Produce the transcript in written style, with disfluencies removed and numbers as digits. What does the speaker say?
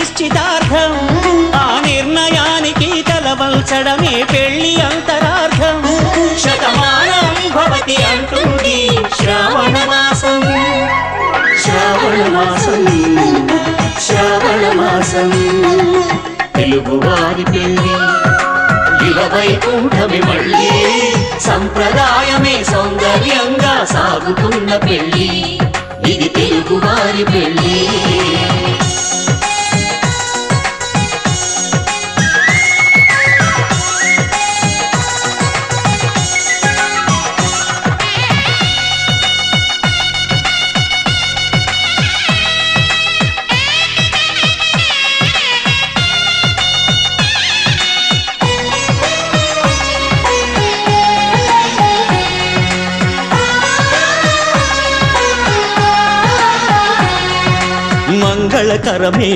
నిశ్చితార్థం. ఆ నిర్ణయానికి తలవంచడమే పెళ్లి అంతరార్థం. శతమానం భవతి అంటుంది శ్రావణ మాసం, శ్రావణ మాసం, శ్రావణ మాసం. తెలుగువారి పెళ్లి వైకుంఠమి మళ్ళీ, సంప్రదాయమే సౌందర్యంగా సాగుతున్న పెళ్లి, ఇది తెలుగువారి పెళ్లి. మంగళకరమే